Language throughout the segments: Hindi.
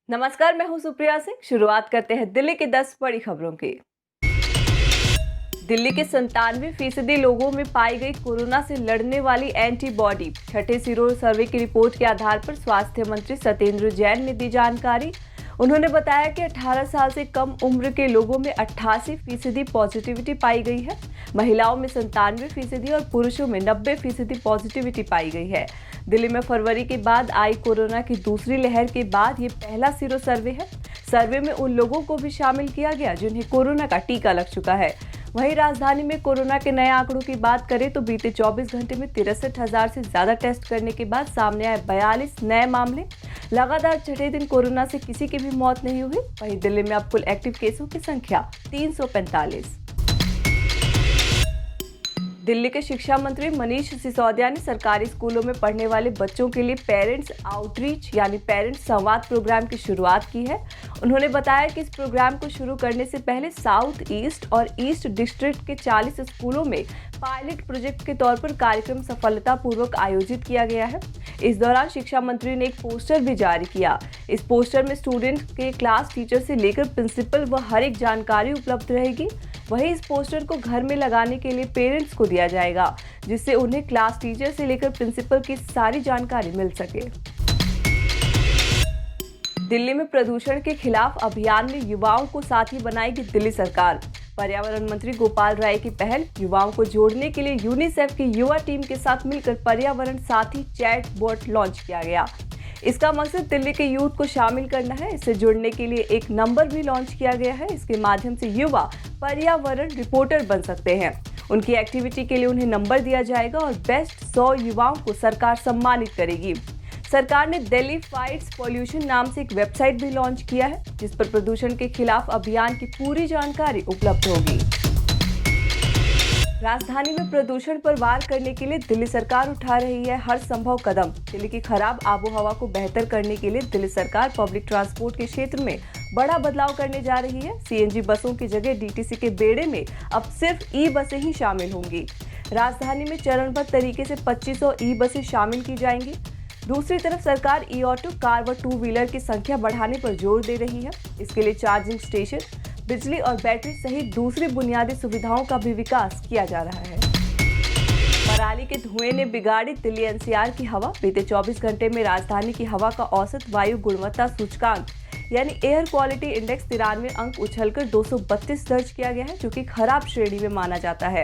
नमस्कार, मैं हूं सुप्रिया सिंह। शुरुआत करते हैं दिल्ली की 10 बड़ी खबरों की। दिल्ली के 97% लोगों में पाई गई कोरोना से लड़ने वाली एंटीबॉडी। छठे सीरो सर्वे की रिपोर्ट के आधार पर स्वास्थ्य मंत्री सत्येंद्र जैन ने दी जानकारी। उन्होंने बताया कि 18 साल से कम उम्र के लोगों में 88% पॉजिटिविटी पाई गई है। महिलाओं में 97% और पुरुषों में 90% पॉजिटिविटी पाई गई है। दिल्ली में फरवरी के बाद आई कोरोना की दूसरी लहर के बाद ये पहला सीरो सर्वे है। सर्वे में उन लोगों को भी शामिल किया गया जिन्हें कोरोना का टीका लग चुका है। वहीं राजधानी में कोरोना के नए आंकड़ों की बात करें तो बीते 24 घंटे में 63,000 से ज्यादा टेस्ट करने के बाद सामने आए 42 नए मामले। लगातार छठे दिन कोरोना से किसी की भी मौत नहीं हुई। वहीं दिल्ली में अब कुल एक्टिव केसों की संख्या 345। दिल्ली के शिक्षा मंत्री मनीष सिसोदिया ने सरकारी स्कूलों में पढ़ने वाले बच्चों के लिए पेरेंट्स आउटरीच यानी पेरेंट्स संवाद प्रोग्राम की शुरुआत की है। उन्होंने बताया कि इस प्रोग्राम को शुरू करने से पहले साउथ ईस्ट और ईस्ट डिस्ट्रिक्ट के 40 स्कूलों में पायलट प्रोजेक्ट के तौर पर कार्यक्रम सफलतापूर्वक आयोजित किया गया है। इस दौरान शिक्षा मंत्री ने एक पोस्टर भी जारी किया। इस पोस्टर में स्टूडेंट के क्लास टीचर से लेकर प्रिंसिपल व हर एक जानकारी उपलब्ध रहेगी। वहीं इस पोस्टर को घर में लगाने के लिए पेरेंट्स को दिया जाएगा, जिससे उन्हें क्लास टीचर से लेकर प्रिंसिपल की सारी जानकारी मिल सके। दिल्ली में प्रदूषण के खिलाफ अभियान में युवाओं को साथी बनाएगी दिल्ली सरकार। पर्यावरण मंत्री गोपाल राय की पहल युवाओं को जोड़ने के लिए यूनिसेफ की युवा टीम के साथ मिलकर पर्यावरण साथी चैट बोट लॉन्च किया गया। इसका मकसद दिल्ली के यूथ को शामिल करना है। इससे जुड़ने के लिए एक नंबर भी लॉन्च किया गया है। इसके माध्यम से युवा पर्यावरण रिपोर्टर बन सकते हैं। उनकी एक्टिविटी के लिए उन्हें नंबर दिया जाएगा और बेस्ट 100 युवाओं को सरकार सम्मानित करेगी। सरकार ने दिल्ली फाइट्स पॉल्यूशन नाम से एक वेबसाइट भी लॉन्च किया है, जिस पर प्रदूषण के खिलाफ अभियान की पूरी जानकारी उपलब्ध होगी। राजधानी में प्रदूषण पर वार करने के लिए दिल्ली सरकार उठा रही है हर संभव कदम। दिल्ली की खराब आबोहवा को बेहतर करने के लिए दिल्ली सरकार पब्लिक ट्रांसपोर्ट के क्षेत्र में बड़ा बदलाव करने जा रही है। सीएनजी बसों की जगह डीटीसी के बेड़े में अब सिर्फ ई बसें ही शामिल होंगी। राजधानी में चरणबद्ध तरीके से 2500 ई बसें शामिल की जाएंगी। दूसरी तरफ सरकार ई ऑटो, कार व 2 व्हीलर की संख्या बढ़ाने पर जोर दे रही है। इसके लिए चार्जिंग स्टेशन, बिजली और बैटरी सहित दूसरी बुनियादी सुविधाओं का भी विकास किया जा रहा है। पराली के धुएं ने बिगाड़ी दिल्ली एनसीआर की हवा। बीते 24 घंटे में राजधानी की हवा का औसत वायु गुणवत्ता सूचकांक यानी एयर क्वालिटी इंडेक्स 93 अंक उछलकर 232 दर्ज किया गया है, जो कि खराब श्रेणी में माना जाता है।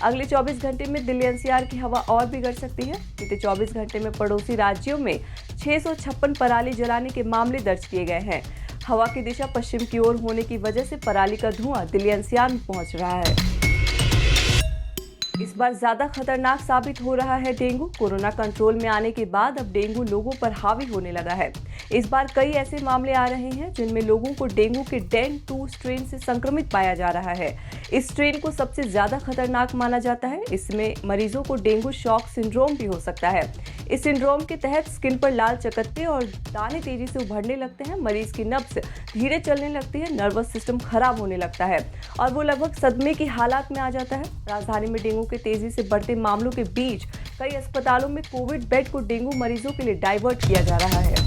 अगले 24 घंटे में दिल्ली एनसीआर की हवा और बिगड़ सकती है। बीते 24 घंटे में पड़ोसी राज्यों में 656 पराली जलाने के मामले दर्ज किए गए हैं। हवा की दिशा पश्चिम की ओर होने की वजह से पराली का धुआं दिल्ली एनसीआर में पहुंच रहा है। इस बार ज्यादा खतरनाक साबित हो रहा है डेंगू। कोरोना कंट्रोल में आने के बाद अब डेंगू लोगों पर हावी होने लगा है। इस बार कई ऐसे मामले आ रहे हैं जिनमें लोगों को डेंगू के डेन 2 स्ट्रेन से संक्रमित पाया जा रहा है। इस स्ट्रेन को सबसे ज्यादा खतरनाक माना जाता है। इसमें मरीजों को डेंगू शॉक सिंड्रोम भी हो सकता है। इस सिंड्रोम के तहत स्किन पर लाल चकत्ते और दाने तेजी से उभरने लगते हैं। मरीज की नब्ज धीरे चलने लगती है, नर्वस सिस्टम खराब होने लगता है और वो लगभग सदमे की हालात में आ जाता है। राजधानी में डेंगू के तेजी से बढ़ते मामलों के बीच कई अस्पतालों में कोविड बेड को डेंगू मरीजों के लिए डाइवर्ट किया जा रहा है।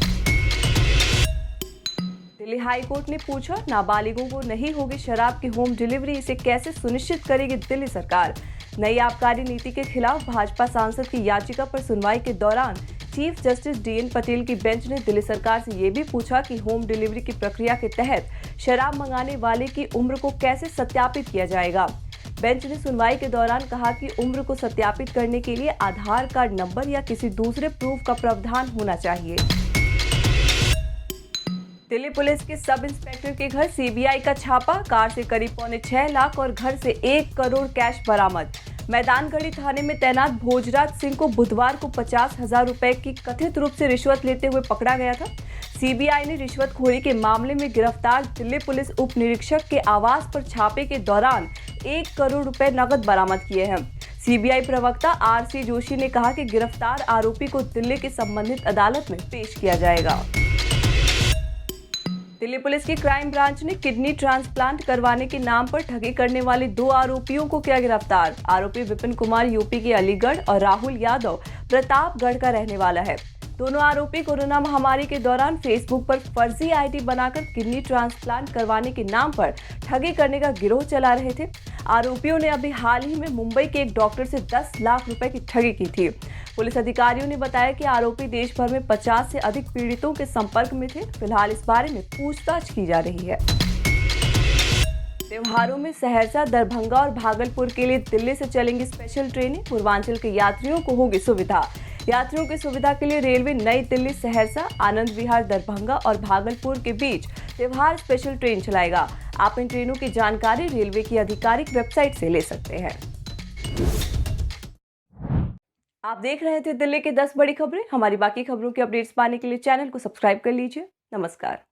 दिल्ली हाई कोर्ट ने पूछा, नाबालिगों को नहीं होगी शराब की होम डिलीवरी, इसे कैसे सुनिश्चित करेगी दिल्ली सरकार। नई आबकारी नीति के खिलाफ भाजपा सांसद की याचिका पर सुनवाई के दौरान चीफ जस्टिस डीएन पटेल की बेंच ने दिल्ली सरकार से ये भी पूछा कि होम डिलीवरी की प्रक्रिया के तहत शराब मंगाने वाले की उम्र को कैसे सत्यापित किया जाएगा। बेंच ने सुनवाई के दौरान कहा कि उम्र को सत्यापित करने के लिए आधार कार्ड नंबर या किसी दूसरे प्रूफ का प्रावधान होना चाहिए। दिल्ली पुलिस के सब इंस्पेक्टर के घर सीबीआई का छापा। कार से करीब 6.25 लाख और घर से 1 करोड़ कैश बरामद। मैदानगढ़ी थाने में तैनात भोजराज सिंह को बुधवार को 50,000 रुपए की कथित रूप से रिश्वत लेते हुए पकड़ा गया था। सीबीआई ने रिश्वतखोरी के मामले में गिरफ्तार दिल्ली पुलिस उप निरीक्षक के आवास पर छापे के दौरान 1 करोड़ रुपए नकद बरामद किए हैं। सीबीआई प्रवक्ता आरसी जोशी ने कहा कि गिरफ्तार आरोपी को दिल्ली की संबंधित अदालत में पेश किया जाएगा। दिल्ली पुलिस की क्राइम ब्रांच ने किडनी ट्रांसप्लांट करवाने के नाम पर ठगी करने वाले 2 आरोपियों को किया गिरफ्तार। आरोपी विपिन कुमार यूपी के अलीगढ़ और राहुल यादव प्रतापगढ़ का रहने वाला है। दोनों आरोपी कोरोना महामारी के दौरान फेसबुक पर फर्जी आईडी बनाकर किडनी ट्रांसप्लांट करवाने के नाम पर ठगी करने का गिरोह चला रहे थे। आरोपियों ने अभी हाल ही में मुंबई के एक डॉक्टर से 10 लाख रुपए की ठगी की थी। पुलिस अधिकारियों ने बताया कि आरोपी देश भर में 50 से अधिक पीड़ितों के संपर्क में थे। फिलहाल इस बारे में पूछताछ की जा रही है। त्योहारों में सहरसा, दरभंगा और भागलपुर के लिए दिल्ली से चलेंगी स्पेशल ट्रेनें। पूर्वांचल के यात्रियों को होगी सुविधा। यात्रियों की सुविधा के लिए रेलवे नई दिल्ली, सहरसा, आनंद विहार, दरभंगा और भागलपुर के बीच त्योहार स्पेशल ट्रेन चलाएगा। आप इन ट्रेनों की जानकारी रेलवे की आधिकारिक वेबसाइट से ले सकते हैं। आप देख रहे थे दिल्ली की 10 बड़ी खबरें। हमारी बाकी खबरों की अपडेट्स पाने के लिए चैनल को सब्सक्राइब कर लीजिए। नमस्कार।